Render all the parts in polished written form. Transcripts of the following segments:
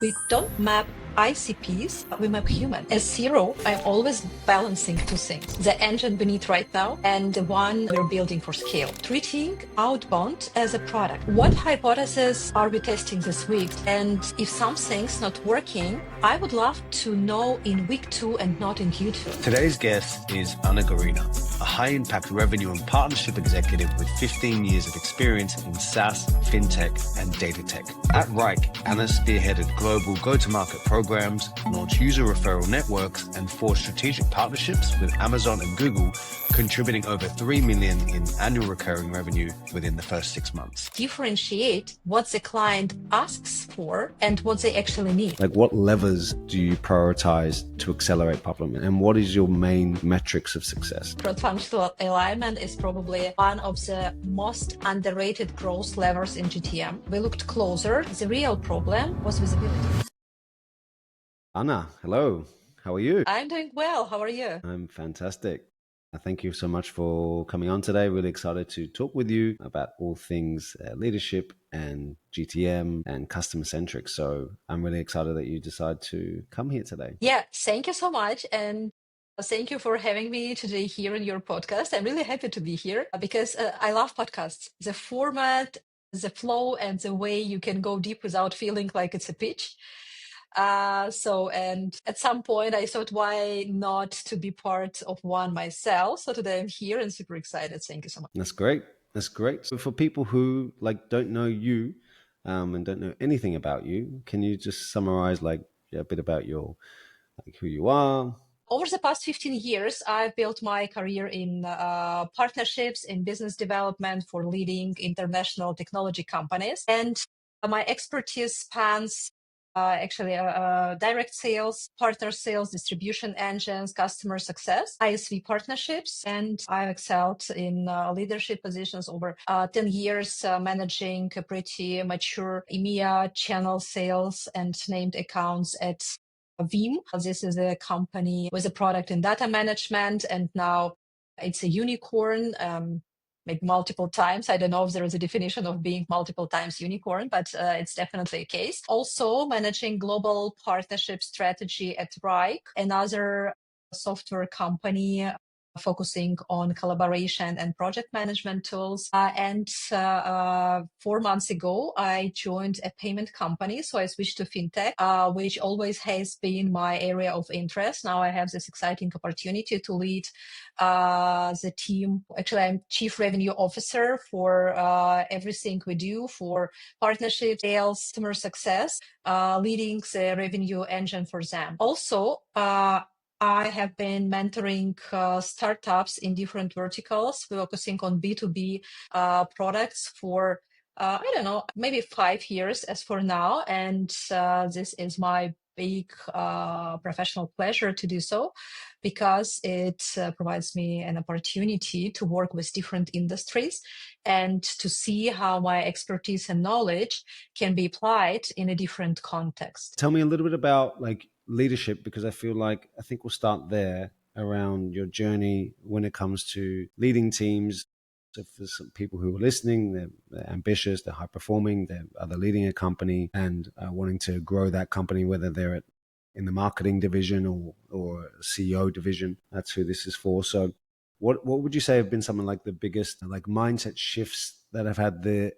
We don't map ICPs, we map human. As CRO, I'm always balancing two things: the engine beneath right now and the one we're building for scale. Treating outbound as a product. What hypothesis are we testing this week? And if something's not working, I would love to know in week 2 and not in Q2. Today's guest is Anna Garina, a high-impact revenue and partnership executive with 15 years of experience in SaaS, fintech, and data tech. At Reich, Anna spearheaded global go-to-market programs, launched user referral networks, and forged strategic partnerships with Amazon and Google, contributing over $3 million in annual recurring revenue within the first 6 months. Differentiate what the client asks for and what they actually need. Like, what levers do you prioritize to accelerate pipeline, and what is your main metrics of success? Cross-functional alignment is probably one of the most underrated growth levers in GTM. We looked closer. The real problem was visibility. Anna, hello. How are you? I'm doing well. How are you? I'm fantastic. Thank you so much for coming on today. Really excited to talk with you about all things leadership and GTM and customer centric. So I'm really excited that you decided to come here today. Yeah, thank you so much. And thank you for having me today here in your podcast. I'm really happy to be here because I love podcasts. The format, the flow, and the way you can go deep without feeling like it's a pitch. And at some point I thought, why not to be part of one myself? So today I'm here and super excited. Thank you so much. That's great. That's great. So for people who don't know you and don't know anything about you, can you just summarize a bit about your who you are? Over the past 15 years, I've built my career in partnerships, in business development for leading international technology companies. And my expertise spans direct sales, partner sales, distribution engines, customer success, ISV partnerships, and I've excelled in leadership positions over 10 years, managing a pretty mature EMEA channel sales and named accounts at Veeam. This is a company with a product in data management, and now it's a unicorn. Maybe multiple times. I don't know if there is a definition of being multiple times unicorn, but it's definitely a case. Also managing global partnership strategy at Reich, another software company focusing on collaboration and project management tools. And 4 months ago, I joined a payment company. So I switched to fintech, which always has been my area of interest. Now I have this exciting opportunity to lead the team. Actually, I'm Chief Revenue Officer for everything we do for partnership, sales, customer success, leading the revenue engine for them. Also, I have been mentoring startups in different verticals, focusing on B2B products for, maybe 5 years as for now. And this is my big professional pleasure to do so, because it provides me an opportunity to work with different industries and to see how my expertise and knowledge can be applied in a different context. Tell me a little bit about leadership, because I think we'll start there around your journey when it comes to leading teams. So for some people who are listening, they're ambitious, they're high performing, they're leading a company and wanting to grow that company, whether they're in the marketing division or CEO division. That's who this is for. So what would you say have been some of the biggest mindset shifts that have had the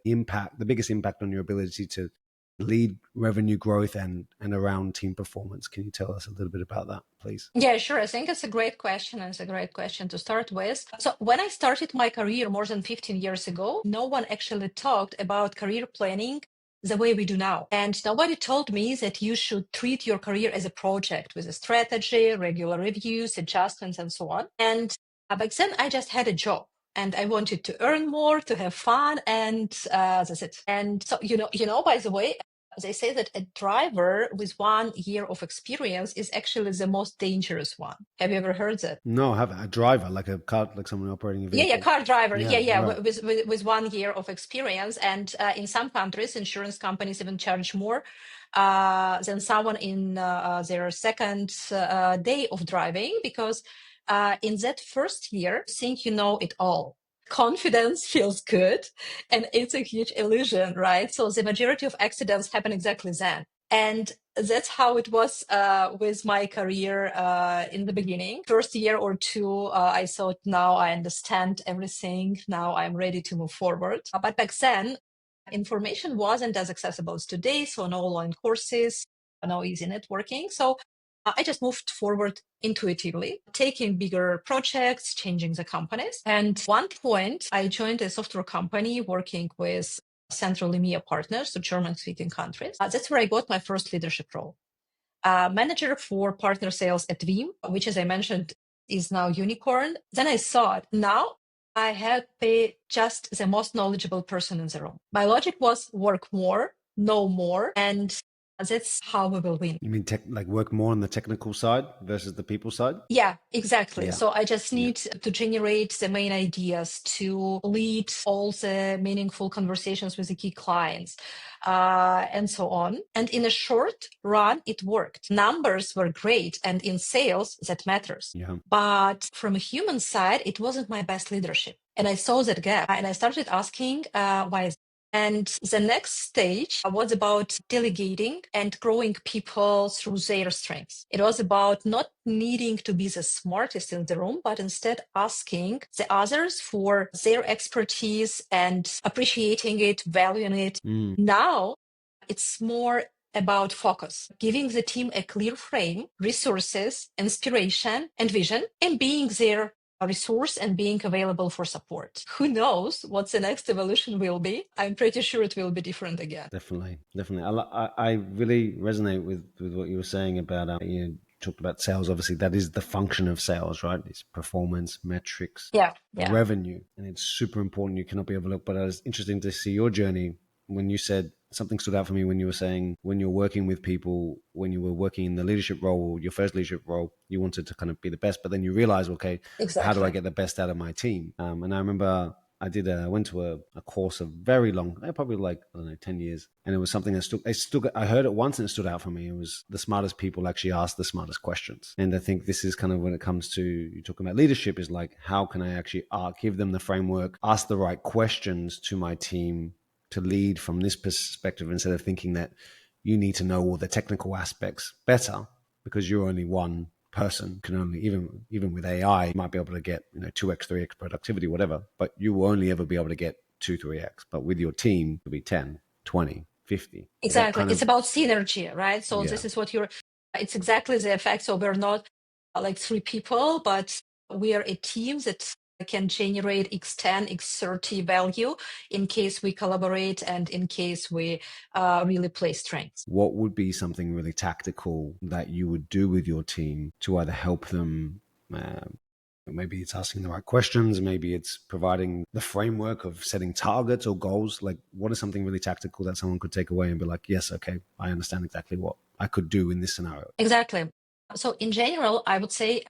biggest impact on your ability to lead revenue growth and around team performance? Can you tell us a little bit about that, please? Yeah, sure. I think it's a great question, and it's a great question to start with. So when I started my career more than 15 years ago, no one actually talked about career planning the way we do now. And nobody told me that you should treat your career as a project with a strategy, regular reviews, adjustments, and so on. And back then I just had a job. And I wanted to earn more, to have fun, and that's it. And so, by the way, they say that a driver with 1 year of experience is actually the most dangerous one. Have you ever heard that? No, I haven't. A driver, like a car, like someone operating a vehicle. Yeah, car driver. Yeah. Right. With 1 year of experience. And in some countries, insurance companies even charge more than someone in their second day of driving, because in that first year, you think you know it all. Confidence feels good, and it's a huge illusion, right? So the majority of accidents happen exactly then. And that's how it was with my career in the beginning. First year or two, I thought, now I understand everything. Now I'm ready to move forward. But back then, information wasn't as accessible as today. So no online courses, no easy networking. So I just moved forward intuitively, taking bigger projects, changing the companies. And at one point, I joined a software company working with Central EMEA partners, so German-speaking countries. That's where I got my first leadership role. Manager for partner sales at Veeam, which, as I mentioned, is now unicorn. Then I thought, now I had to be just the most knowledgeable person in the room. My logic was work more, know more, and that's how we will win. You mean like work more on the technical side versus the people side? Yeah, exactly. Yeah. So I just need to generate the main ideas, to lead all the meaningful conversations with the key clients, and so on. And in a short run, it worked. Numbers were great. And in sales, that matters. Yeah. But from a human side, it wasn't my best leadership. And I saw that gap and I started asking why. And the next stage was about delegating and growing people through their strengths. It was about not needing to be the smartest in the room, but instead asking the others for their expertise and appreciating it, valuing it. Now it's more about focus, giving the team a clear frame, resources, inspiration, and vision, and being there resource and being available for support. Who knows what the next evolution will be? I'm pretty sure it will be different again. Definitely. I really resonate with what you were saying about, you talked about sales. Obviously, that is the function of sales, right? It's performance, metrics, revenue, and it's super important. You cannot be overlooked. But it was interesting to see your journey when you said something stood out for me when you were saying when you're working with people, when you were working in the leadership role, your first leadership role, you wanted to kind of be the best, but then you realize, okay, how do I get the best out of my team? And I remember I went to a course of very long, probably like, I don't know, 10 years. And it was something that I heard it once and it stood out for me. It was the smartest people actually ask the smartest questions. And I think this is kind of when it comes to, you talking about leadership, is like, how can I actually give them the framework, ask the right questions to my team to lead from this perspective, instead of thinking that you need to know all the technical aspects better because you're only one person. Can only, even with AI, you might be able to get 2x 3x productivity, whatever, but you will only ever be able to get 2-3x. But with your team, it'll be 10, 20, 50. Exactly. It's about synergy, right? So this is what it's exactly the effect. So we're not like three people, but we are a team that can generate x10, x30 value in case we collaborate and in case we really play strengths. What would be something really tactical that you would do with your team to either help them? Maybe it's asking the right questions. Maybe it's providing the framework of setting targets or goals. Like, what is something really tactical that someone could take away and be like, yes, okay, I understand exactly what I could do in this scenario? Exactly. So in general, I would say,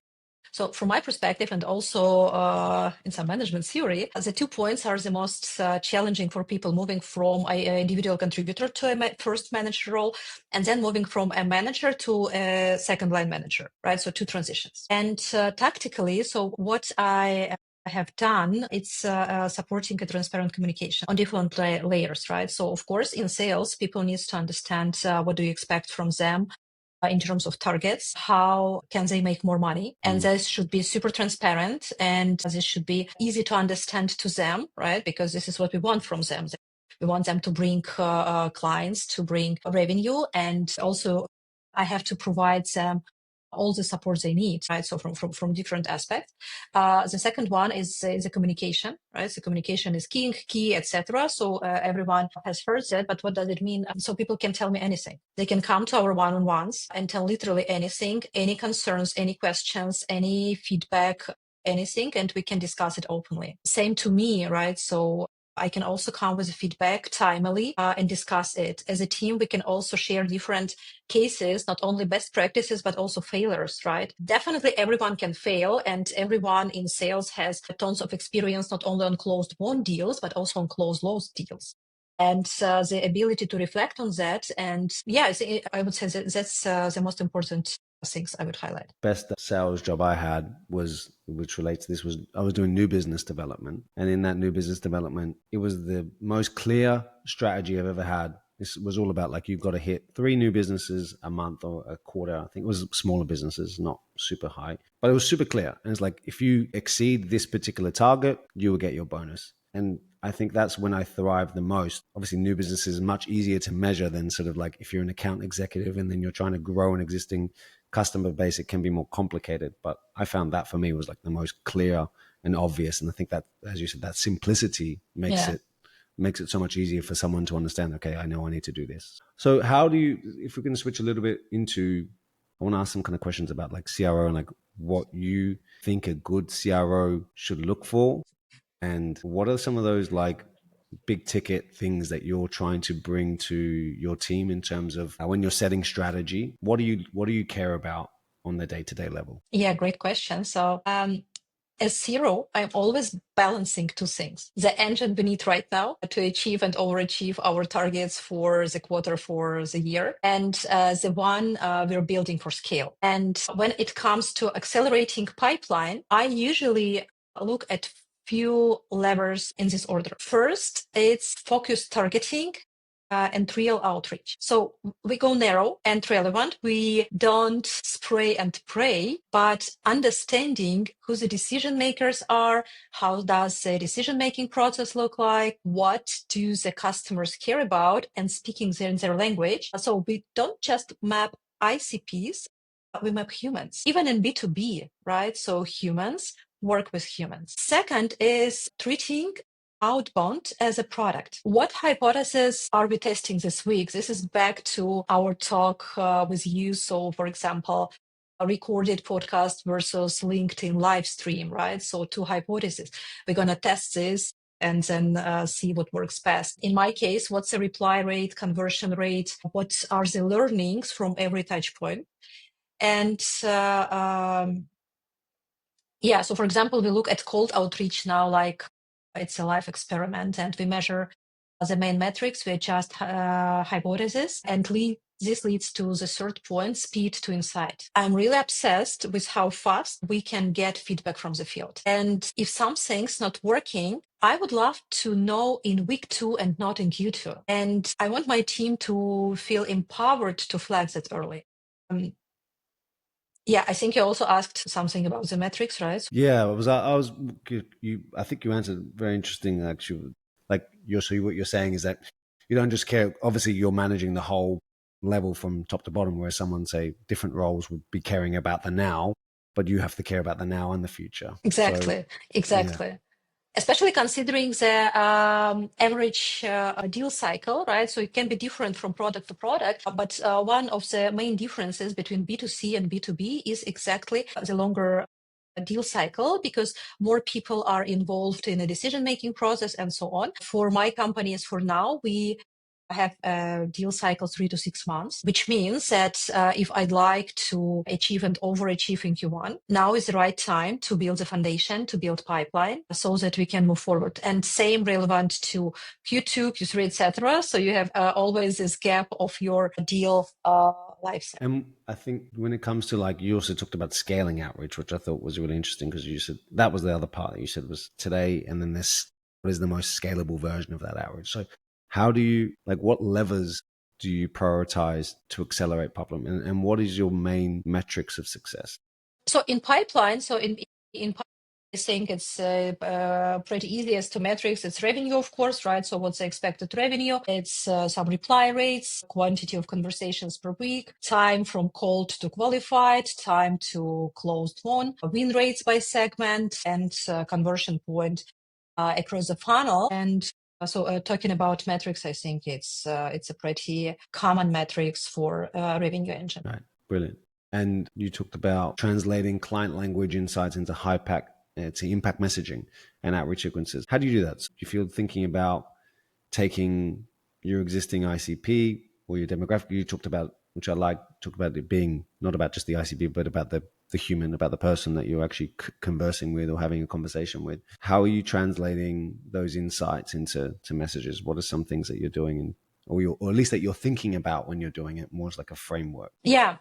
so from my perspective, and also in some management theory, the 2 points are the most challenging for people moving from an individual contributor to a first manager role, and then moving from a manager to a second line manager, right? So 2 transitions. And tactically, so what I have done, it's supporting a transparent communication on different layers, right? So of course, in sales, people need to understand what do you expect from them, in terms of targets, how can they make more money? And this should be super transparent and this should be easy to understand to them, right? Because this is what we want from them. We want them to bring clients, to bring revenue. And also I have to provide them all the support they need, right? So from different aspects. The second one is the communication, right? So communication is king, key, etc. So everyone has heard that, but what does it mean? So people can tell me anything. They can come to our one-on-ones and tell literally anything, any concerns, any questions, any feedback, anything, and we can discuss it openly. Same to me, right? So I can also come with feedback timely and discuss it. As a team, we can also share different cases, not only best practices, but also failures, right? Definitely everyone can fail, and everyone in sales has tons of experience, not only on closed won deals, but also on closed lost deals. And the ability to reflect on that. And I would say that's the most important things I would highlight. Best sales job I had was, which relates to this, was I was doing new business development. And in that new business development, it was the most clear strategy I've ever had this was all about like, you've got to hit 3 new businesses a month or a quarter. I think it was smaller businesses, not super high, but it was super clear. And it's like, if you exceed this particular target, you will get your bonus. And I think that's when I thrive the most. Obviously, new business is much easier to measure than sort of like if you're an account executive and then you're trying to grow an existing customer base, it can be more complicated. But I found that for me was like the most clear and obvious. And I think that, as you said, that simplicity makes it so much easier for someone to understand, okay, I know I need to do this. So how do you, if we're going to switch a little bit into, I want to ask some kind of questions about like CRO and like what you think a good CRO should look for. And what are some of those like big ticket things that you're trying to bring to your team in terms of when you're setting strategy? What do you care about on the day-to-day level? Yeah, great question. So as CRO, I'm always balancing two things. The engine we need right now to achieve and overachieve our targets for the quarter, for the year, and the one we're building for scale. And when it comes to accelerating pipeline, I usually look at few levers in this order. First, it's focused targeting and real outreach. So we go narrow and relevant. We don't spray and pray, but understanding who the decision makers are, how does the decision making process look like, what do the customers care about, and speaking their language. So we don't just map ICPs, but we map humans, even in B2B, right? So humans work with humans. Second is treating outbound as a product. What hypothesis are we testing this week? This is back to our talk with you. So, for example, a recorded podcast versus LinkedIn live stream, right? So, two hypotheses. We're going to test this and then see what works best. In my case, what's the reply rate, conversion rate? What are the learnings from every touch point? And so for example, we look at cold outreach now, like it's a live experiment, and we measure the main metrics. We adjust hypothesis, and this leads to the third point, speed to insight. I'm really obsessed with how fast we can get feedback from the field. And if something's not working, I would love to know in week 2 and not in Q2. And I want my team to feel empowered to flag that early. I think you also asked something about the metrics, right? Yeah, I think you answered very interesting actually. Like what you're saying is that you don't just care. Obviously, you're managing the whole level from top to bottom, where someone, say, different roles would be caring about the now, but you have to care about the now and the future. Exactly. Yeah. Especially considering the average deal cycle, right? So it can be different from product to product, but one of the main differences between B2C and B2B is exactly the longer deal cycle, because more people are involved in a decision-making process and so on. For my companies, for now, we have a deal cycle 3 to 6 months, which means that if I'd like to achieve and overachieve in Q1, now is the right time to build a foundation, to build pipeline, so that we can move forward. And same relevant to Q2, Q3, etc. So you have always this gap of your deal life cycle. And I think when it comes to, like, you also talked about scaling outreach, which I thought was really interesting, because you said that was the other part that you said was today, and then this, what is the most scalable version of that outreach? So how do you, like, what levers do you prioritize to accelerate pipeline, and what is your main metrics of success? So in pipeline, I think it's pretty easy as to metrics. It's revenue, of course, right? So what's the expected revenue? It's some reply rates, quantity of conversations per week, time from cold to qualified, time to closed won, win rates by segment, and conversion point across the funnel. And so talking about metrics, I think it's a pretty common metrics for revenue engine. Right, brilliant. And you talked about translating client language insights into to impact messaging and outreach sequences. How do you do that? So if you're thinking about taking your existing ICP or your demographic, you talked about, which I like, talked about it being not about just the ICP, but about the human, about the person that you're actually conversing with or having a conversation with. How are you translating those insights into messages? What are some things that you're doing, or at least that you're thinking about when you're doing it, more as like a framework? Yeah,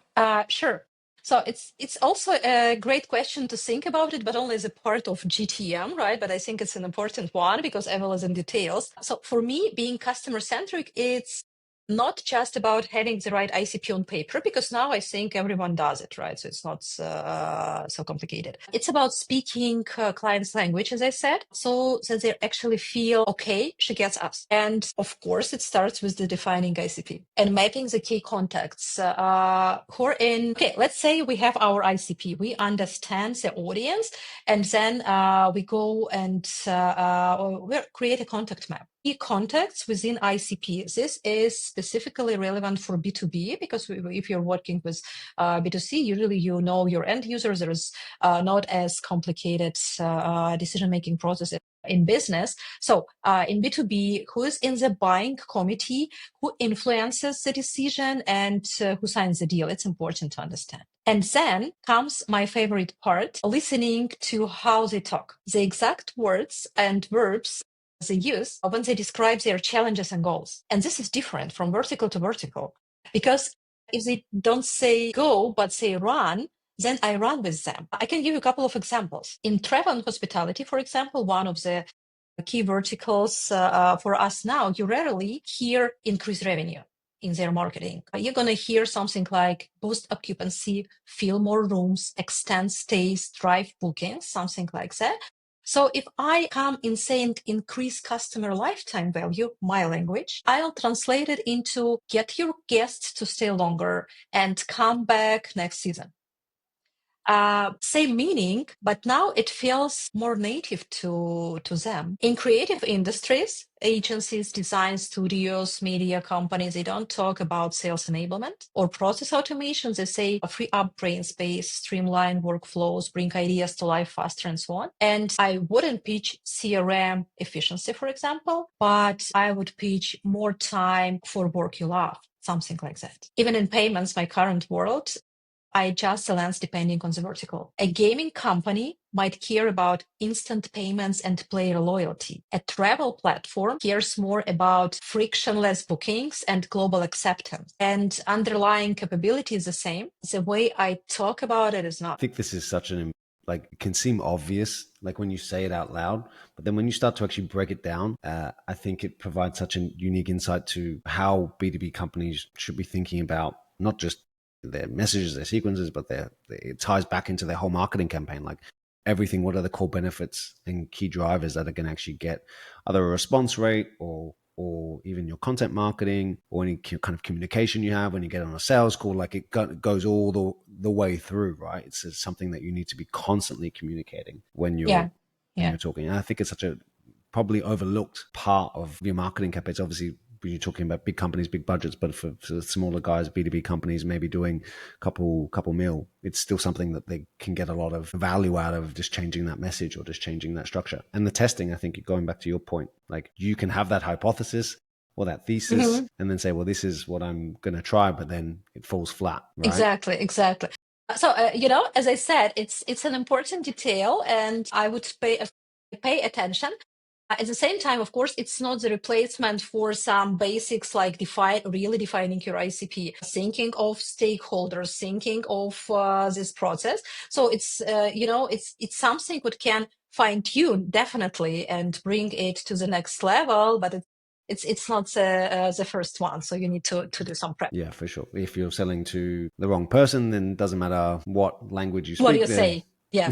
sure. So it's also a great question to think about it, but only as a part of GTM, right? But I think it's an important one because evil is in details. So for me, being customer centric, it's not just about having the right ICP on paper, because now I think everyone does it, right? So it's not so complicated. It's about speaking client's language, as I said, so that they actually feel, okay, she gets us. And of course, it starts with the defining ICP and mapping the key contacts who are in. Okay, let's say we have our ICP. We understand the audience, and then we go and we create a contact map. Key contacts within ICP. This is specifically relevant for B2B because if you're working with B2C, usually you know your end users. There is not as complicated decision-making process in business. So in B2B, who is in the buying committee, who influences the decision, and who signs the deal? It's important to understand. And then comes my favorite part, listening to how they talk. The exact words and verbs they use when they describe their challenges and goals. And this is different from vertical to vertical, because if they don't say go, but say run, then I run with them. I can give you a couple of examples. In travel and hospitality, for example, one of the key verticals for us now, you rarely hear increase revenue in their marketing. You're going to hear something like boost occupancy, fill more rooms, extend stays, drive bookings, something like that. So if I come in saying increase customer lifetime value, my language, I'll translate it into get your guests to stay longer and come back next season. Same meaning, but now it feels more native to them. In creative industries, agencies, design studios, media companies, they don't talk about sales enablement or process automation. They say free up brain space, streamline workflows, bring ideas to life faster, and so on. And I wouldn't pitch CRM efficiency, for example, but I would pitch more time for work you love, something like that. Even in payments, my current world, I adjust the lens depending on the vertical. A gaming company might care about instant payments and player loyalty. A travel platform cares more about frictionless bookings and global acceptance. And underlying capability is the same. The way I talk about it is not. I think this is such an, like, it can seem obvious, like when you say it out loud, but then when you start to actually break it down, I think it provides such a unique insight to how B2B companies should be thinking about not just their messages, their sequences, but it ties back into their whole marketing campaign. Like everything, what are the core benefits and key drivers that are going to actually get either a response rate or even your content marketing or any kind of communication you have when you get on a sales call. Like it goes all the way through, right? It's something that you need to be constantly communicating when you're talking. And I think it's such a probably overlooked part of your marketing campaigns. Obviously, when you're talking about big companies, big budgets, but for smaller guys, B2B companies, maybe doing couple mil, it's still something that they can get a lot of value out of, just changing that message or just changing that structure. And the testing, I think, going back to your point, like you can have that hypothesis or that thesis and then say, well, this is what I'm going to try, but then it falls flat, right? Exactly. So, as I said, it's an important detail, and I would pay attention. At the same time, of course, it's not the replacement for some basics like really defining your ICP, thinking of stakeholders, thinking of this process. So it's it's something that can fine tune definitely and bring it to the next level, but it's not the first one. So you need to do some prep. Yeah, for sure. If you're selling to the wrong person, then it doesn't matter what language you speak. What do you say? Yeah,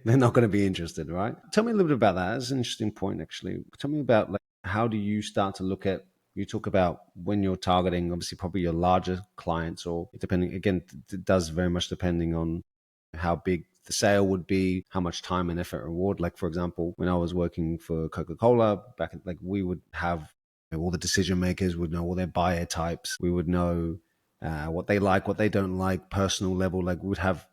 they're not going to be interested, right? Tell me a little bit about that. That's an interesting point, actually. Tell me about, like, how do you start to look at, you talk about when you're targeting, obviously, probably your larger clients, or depending, again, it does very much depending on how big the sale would be, how much time and effort reward. Like, for example, when I was working for Coca-Cola back, like we would have all the decision makers would know all their buyer types. We would know what they like, what they don't like, personal level. Like we would have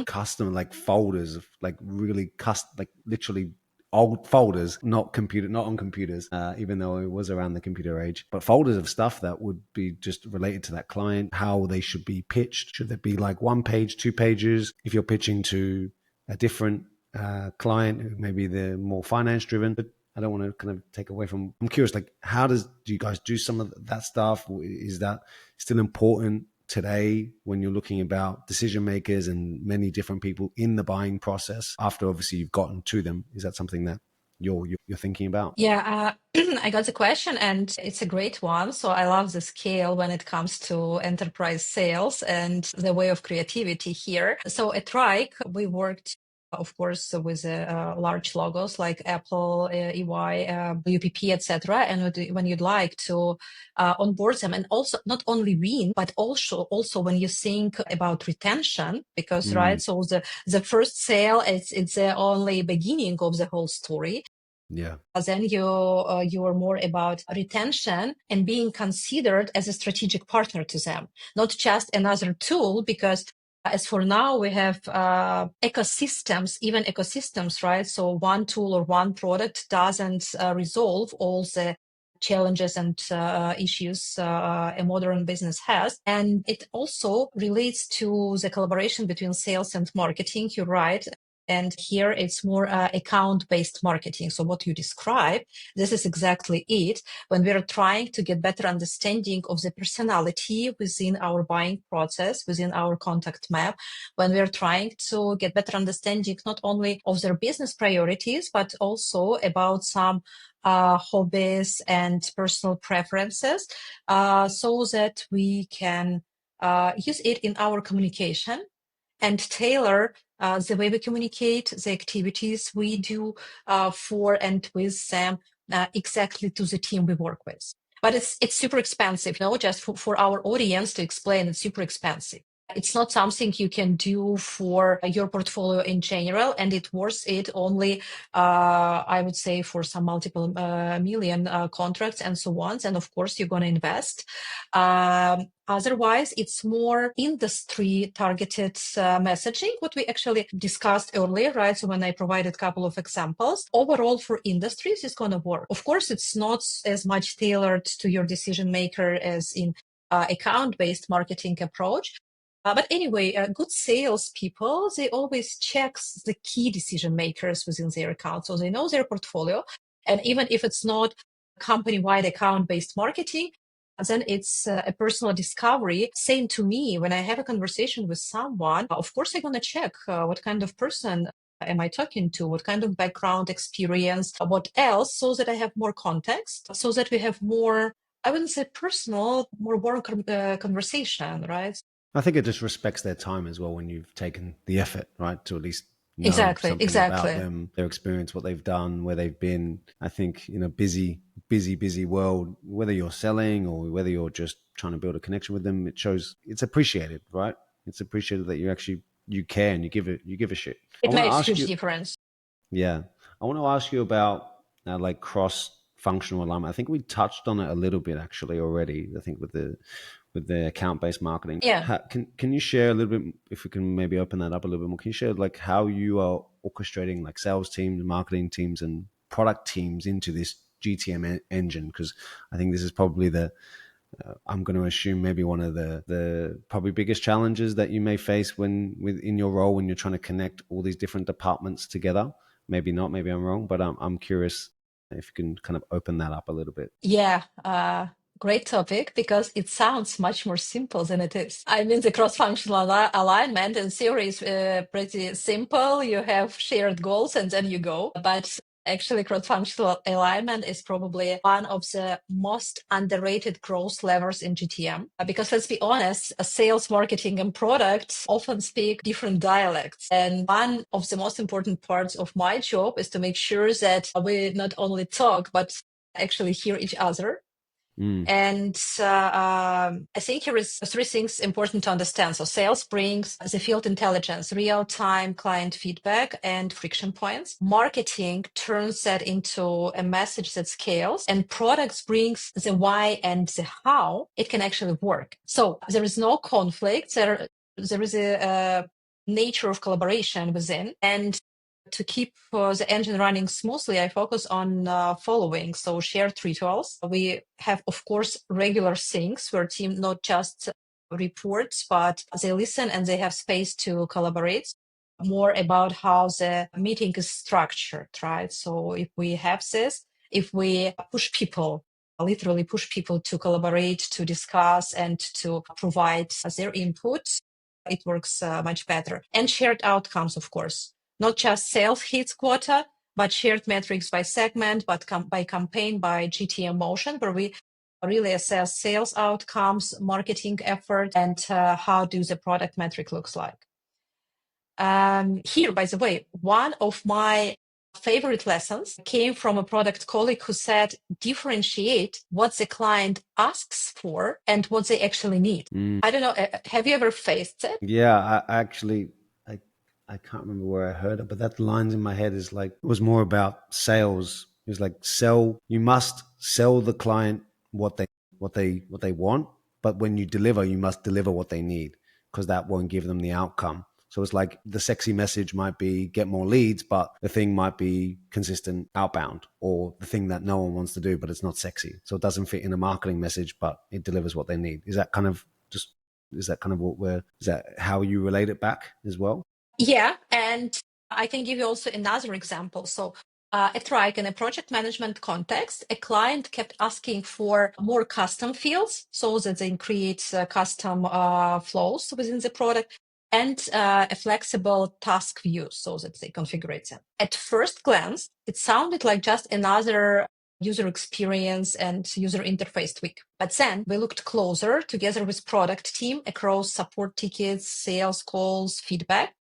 custom like folders of like really like literally old folders, not on computers, even though it was around the computer age, but folders of stuff that would be just related to that client, how they should be pitched. Should there be like 1 page, 2 pages? If you're pitching to a different client who maybe they're more finance driven, but I don't want to kind of take away from, I'm curious, like do you guys do some of that stuff? Is that still important today when you're looking about decision makers and many different people in the buying process after obviously you've gotten to them? Is that something that you're thinking about? Yeah, I got the question, and it's a great one. So I love the scale when it comes to enterprise sales and the way of creativity here. So at Trike, we worked, of course, with large logos like Apple, EY, UPP, etc. And when you'd like to onboard them, and also not only win, but also when you think about retention, because right, so the first sale, it's the only beginning of the whole story. Yeah. Then you are more about retention and being considered as a strategic partner to them, not just another tool. Because as for now, we have ecosystems, right? So one tool or one product doesn't resolve all the challenges and issues a modern business has. And it also relates to the collaboration between sales and marketing. You're right. And here it's more account-based marketing. So what you describe, this is exactly it. When we're trying to get better understanding of the personality within our buying process, within our contact map, when we're trying to get better understanding not only of their business priorities, but also about some hobbies and personal preferences, so that we can use it in our communication and tailor the way we communicate, the activities we do for and with them exactly to the team we work with. But it's super expensive, just for our audience to explain, it's super expensive. It's not something you can do for your portfolio in general, and it worth it only, I would say, for some multiple million contracts and so on. And of course, you're going to invest. Otherwise, it's more industry targeted messaging, what we actually discussed earlier, right? So when I provided a couple of examples, overall for industries, it's going to work. Of course, it's not as much tailored to your decision maker as in account-based marketing approach. But anyway, good salespeople, they always check the key decision makers within their account. So they know their portfolio. And even if it's not company-wide account-based marketing, then it's a personal discovery. Same to me, when I have a conversation with someone, of course, I'm going to check what kind of person am I talking to, what kind of background, experience, what else, so that I have more context, so that we have more, I wouldn't say personal, more warm conversation, right? I think it just respects their time as well when you've taken the effort, right, to at least know Exactly. something about them, their experience, what they've done, where they've been. I think in a busy world, whether you're selling or whether you're just trying to build a connection with them, it shows it's appreciated, right? It's appreciated that you care and you give a shit. It makes huge difference. Yeah. I want to ask you about like cross-functional alignment. I think we touched on it a little bit actually already, I think with the account-based marketing. Yeah. Can you share a little bit, if we can maybe open that up a little bit more, can you share like how you are orchestrating like sales teams, marketing teams and product teams into this GTM engine? Because I think this is probably I'm going to assume maybe one of the probably biggest challenges that you may face in your role when you're trying to connect all these different departments together. Maybe not, maybe I'm wrong, but I'm curious if you can kind of open that up a little bit. Yeah. Great topic, because it sounds much more simple than it is. I mean, the cross-functional alignment in theory is pretty simple. You have shared goals and then you go. But actually, cross-functional alignment is probably one of the most underrated growth levers in GTM. Because let's be honest, sales, marketing, and product often speak different dialects. And one of the most important parts of my job is to make sure that we not only talk, but actually hear each other. And I think here is three things important to understand. So sales brings the field intelligence, real-time client feedback, and friction points. Marketing turns that into a message that scales, and products brings the why and the how it can actually work. So there is no conflict. There is a nature of collaboration within. And to keep the engine running smoothly, I focus on following. So shared rituals. We have, of course, regular things where team not just reports, but they listen and they have space to collaborate. More about how the meeting is structured, right? So if we have this, if we literally push people to collaborate, to discuss, and to provide their input, it works much better. And shared outcomes, of course. Not just sales hits quota, but shared metrics by segment, but by campaign, by GTM motion, where we really assess sales outcomes, marketing effort, and how do the product metric looks like. Here, by the way, one of my favorite lessons came from a product colleague who said, differentiate what the client asks for and what they actually need. I don't know, have you ever faced it? Yeah, I can't remember where I heard it, but that lines in my head is like, it was more about sales. It was like you must sell the client what they want, but when you deliver, you must deliver what they need, because that won't give them the outcome. So it's like the sexy message might be get more leads, but the thing might be consistent outbound, or the thing that no one wants to do, but it's not sexy. So it doesn't fit in a marketing message, but it delivers what they need. Is that kind of is that how you relate it back as well? Yeah, and I can give you also another example. So at Rike, in a project management context, a client kept asking for more custom fields so that they create custom flows within the product, and a flexible task view so that they configure them. At first glance, it sounded like just another user experience and user interface tweak. But then we looked closer together with product team across support tickets, sales calls, feedback.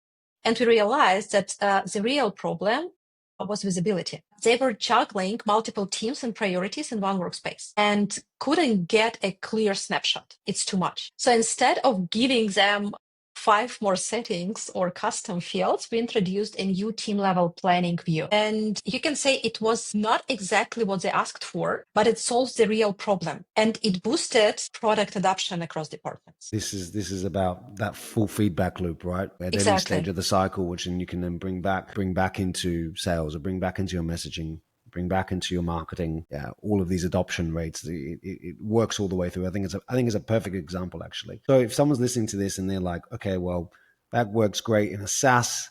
And we realized that the real problem was visibility. They were juggling multiple teams and priorities in one workspace and couldn't get a clear snapshot. It's too much. So instead of giving them 5 more settings or custom fields, we introduced a new team level planning view. And you can say it was not exactly what they asked for, but it solves the real problem. And it boosted product adoption across departments. This is about that full feedback loop, right? At Exactly. any stage of the cycle, which then you can then bring back into sales, or bring back into your messaging, bring back into your marketing. Yeah, all of these adoption rates, it works all the way through. I think it's a perfect example, actually. So if someone's listening to this and they're like, okay, well, that works great in a SaaS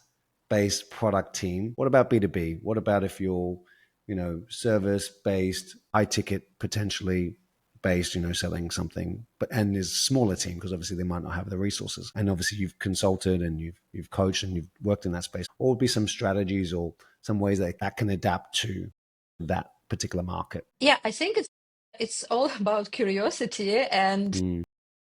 based product team. What about B2B? What about if you're, service based, high ticket potentially based, selling something, and is a smaller team, because obviously they might not have the resources. And obviously you've consulted and you've coached and you've worked in that space. What would be some strategies or some ways that can adapt to that particular market? Yeah, I think it's all about curiosity, and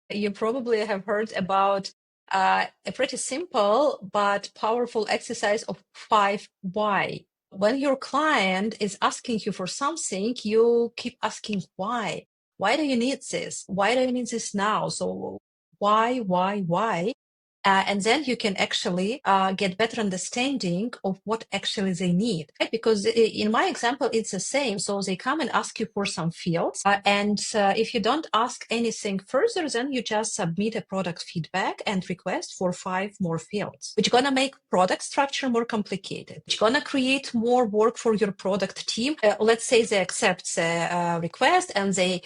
you probably have heard about a pretty simple but powerful exercise of 5 why. When your client is asking you for something, you keep asking why. Why do you need this? Why do you need this now? So why? And then you can actually get better understanding of what actually they need, right? Because in my example, it's the same. So they come and ask you for some fields. And if you don't ask anything further, then you just submit a product feedback and request for 5 more fields, which are going to make product structure more complicated, which are going to create more work for your product team. Let's say they accept the request and they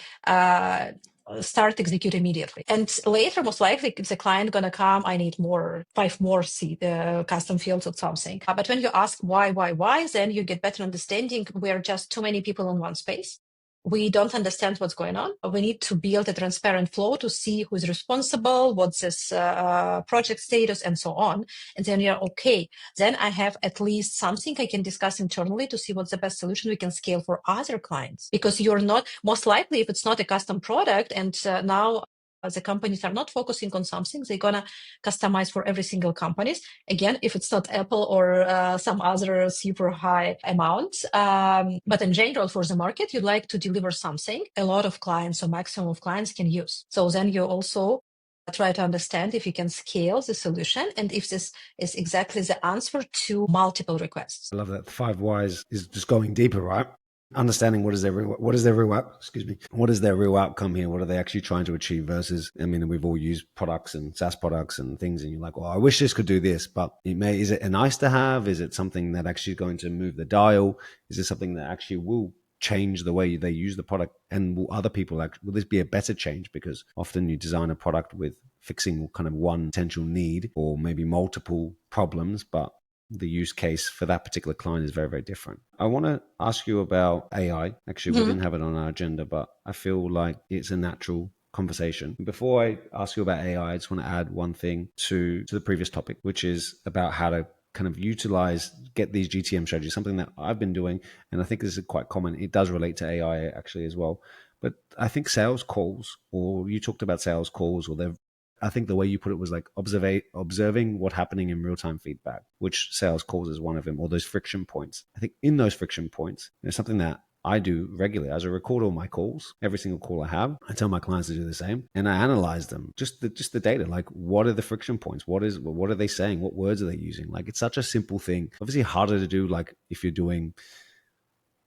start execute immediately. And later, most likely, the client going to come, I need 5 more custom fields or something. But when you ask why, then you get better understanding. We're just too many people in one space. We don't understand what's going on. We need to build a transparent flow to see who's responsible, what's this project status, and so on. And then you're okay. Then I have at least something I can discuss internally to see what's the best solution we can scale for other clients. Because you're not, most likely, if it's not a custom product, and now the companies are not focusing on something, they're going to customize for every single companies. Again, if it's not Apple or some other super high amount. But in general, for the market, you'd like to deliver something a lot of clients or maximum of clients can use. So then you also try to understand if you can scale the solution and if this is exactly the answer to multiple requests. I love that. 5 whys is just going deeper, right? Understanding what is their real outcome here. What are they actually trying to achieve versus, we've all used products and SaaS products and things, and you're like, well, I wish this could do this, but is it a nice to have? Is it something that actually is going to move the dial? Is it something that actually will change the way they use the product? And will other people will this be a better change? Because often you design a product with fixing kind of one potential need or maybe multiple problems, but the use case for that particular client is very, very different. I want to ask you about AI. Actually, we didn't have it on our agenda, but I feel like it's a natural conversation. Before I ask you about AI, I just want to add one thing to the previous topic, which is about how to kind of get these GTM strategies, something that I've been doing. And I think this is quite common. It does relate to AI actually as well. But I think sales calls, or you talked about sales calls, I think the way you put it was like observing what's happening in real-time feedback, which sales calls is one of them, or those friction points. I think in those friction points, there's something that I do regularly. As I record all my calls, every single call I have, I tell my clients to do the same, and I analyze them. Just the data, like what are the friction points? What are they saying? What words are they using? Like it's such a simple thing. Obviously harder to do, like if you're doing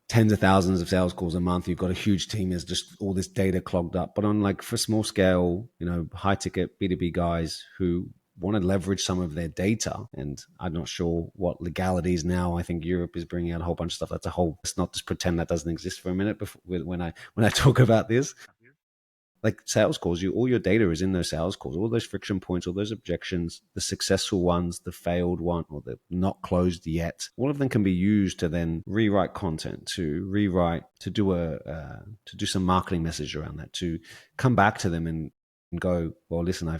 tens of thousands of sales calls a month, you've got a huge team, there's just all this data clogged up. But on like for small scale, high ticket B2B guys who want to leverage some of their data, and I'm not sure what legalities now. I think Europe is bringing out a whole bunch of stuff. Let's not just pretend that doesn't exist for a minute when I talk about this. Like sales calls, all your data is in those sales calls, all those friction points, all those objections, the successful ones, the failed one, or the not closed yet. All of them can be used to then rewrite content, to do some marketing message around that, to come back to them and go, well, listen, I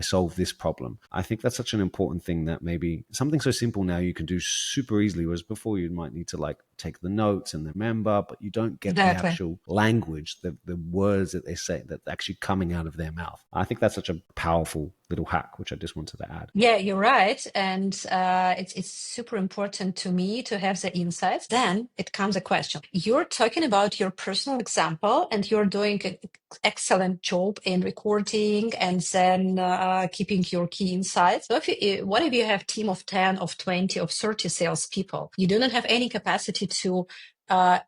solve this problem. I think that's such an important thing, that maybe something so simple now you can do super easily, whereas before you might need to like take the notes and remember, but you don't get Exactly. the actual language, the words that they say that's actually coming out of their mouth. I think that's such a powerful little hack, which I just wanted to add. Yeah, you're right. And it's super important to me to have the insights. Then it comes a question. You're talking about your personal example, and you're doing an excellent job in recording and then keeping your key insights. So what if you have a team of 10, of 20, of 30 salespeople? You do not have any capacity to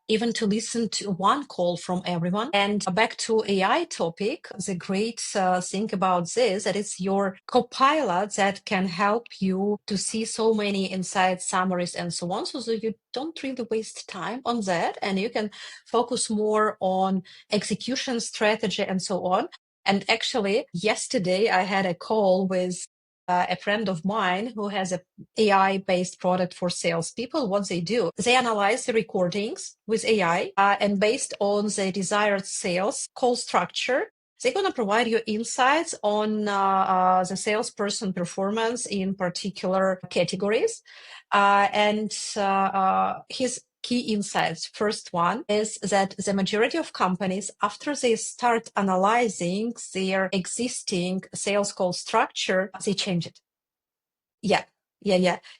even to listen to one call from everyone. And back to AI topic, the great thing about this, that it's your copilot that can help you to see so many insights, summaries, and so on. So you don't really waste time on that, and you can focus more on execution strategy and so on. And actually, yesterday I had a call with a friend of mine who has a AI-based product for salespeople. What they do, they analyze the recordings with AI, and based on the desired sales call structure, they're going to provide you insights on the salesperson performance in particular categories. And his key insights, first one is that the majority of companies, after they start analyzing their existing sales call structure, they change it. Yeah.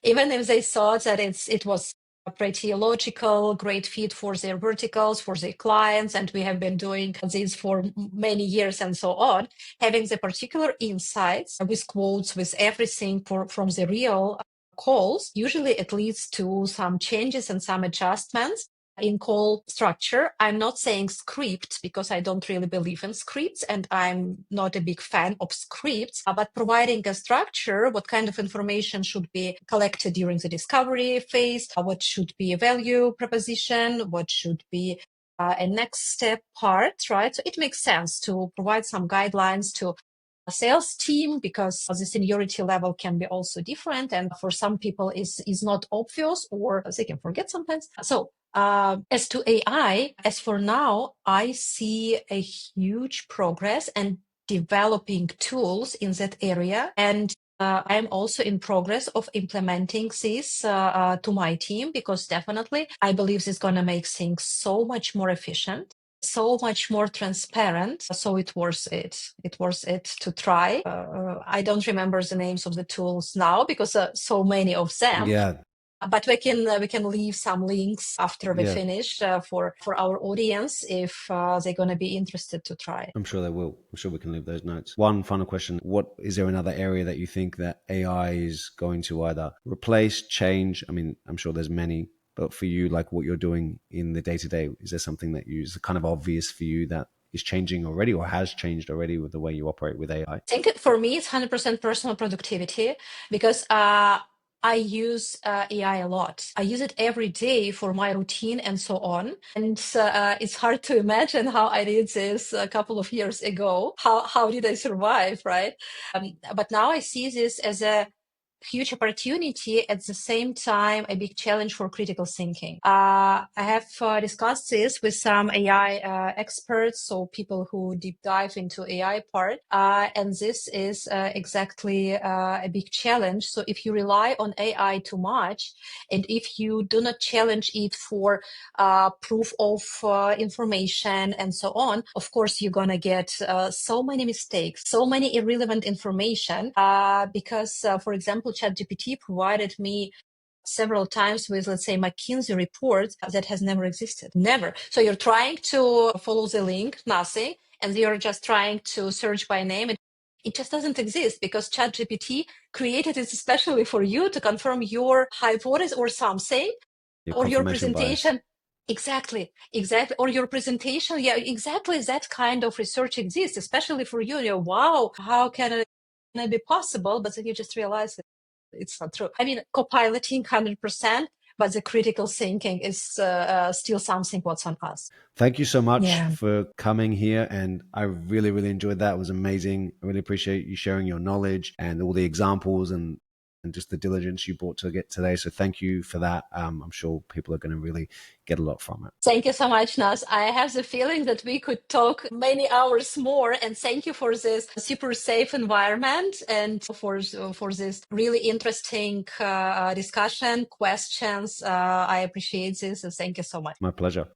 Even if they thought that it was a pretty logical, great fit for their verticals, for their clients, and we have been doing this for many years and so on, having the particular insights with quotes, with everything from the real calls, usually it leads to some changes and some adjustments in call structure. I'm not saying script because I don't really believe in scripts, and I'm not a big fan of scripts, but providing a structure, what kind of information should be collected during the discovery phase, what should be a value proposition, what should be a next step part, right? So it makes sense to provide some guidelines to a sales team, because the seniority level can be also different, and for some people is not obvious, or they can forget sometimes. So as to AI, as for now, I see a huge progress and developing tools in that area. And I'm also in progress of implementing this to my team, because definitely I believe this is going to make things so much more efficient, so much more transparent. So it's worth it. It's worth it to try. I don't remember the names of the tools now because so many of them. Yeah. But we can leave some links after we finish for our audience if they're going to be interested to try. I'm sure they will. I'm sure we can leave those notes. One final question. What is there another area that you think that AI is going to either replace, change? I mean, I'm sure there's many, but for you, like what you're doing in the day-to-day, is there something that is kind of obvious for you that is changing already or has changed already with the way you operate with AI? I think for me, it's 100% personal productivity, because I use AI a lot. I use it every day for my routine and so on. And it's hard to imagine how I did this a couple of years ago. How did I survive, right? But now I see this as a huge opportunity, at the same time, a big challenge for critical thinking. I have discussed this with some AI experts, so people who deep dive into AI part, and this is exactly a big challenge. So if you rely on AI too much, and if you do not challenge it for proof of information and so on, of course, you're going to get so many mistakes, so many irrelevant information, because, for example, ChatGPT provided me several times with, let's say, McKinsey report that has never existed. Never. So you're trying to follow the link, nothing, and you're just trying to search by name. It just doesn't exist because ChatGPT created it especially for you to confirm your hypothesis or something, or your presentation. Bias. Exactly. Or your presentation. Yeah, exactly. That kind of research exists, especially for you. You're, wow, how can it be possible? But then you just realize that it's not true. I mean, copiloting 100%, but the critical thinking is still something what's on us. Thank you so much for coming here. And I really, really enjoyed that. It was amazing. I really appreciate you sharing your knowledge and all the examples and just the diligence you brought to get today. So thank you for that. I'm sure people are going to really get a lot from it. Thank you so much, Nas. I have the feeling that we could talk many hours more, and thank you for this super safe environment and for this really interesting discussion, questions. I appreciate this, and thank you so much. My pleasure.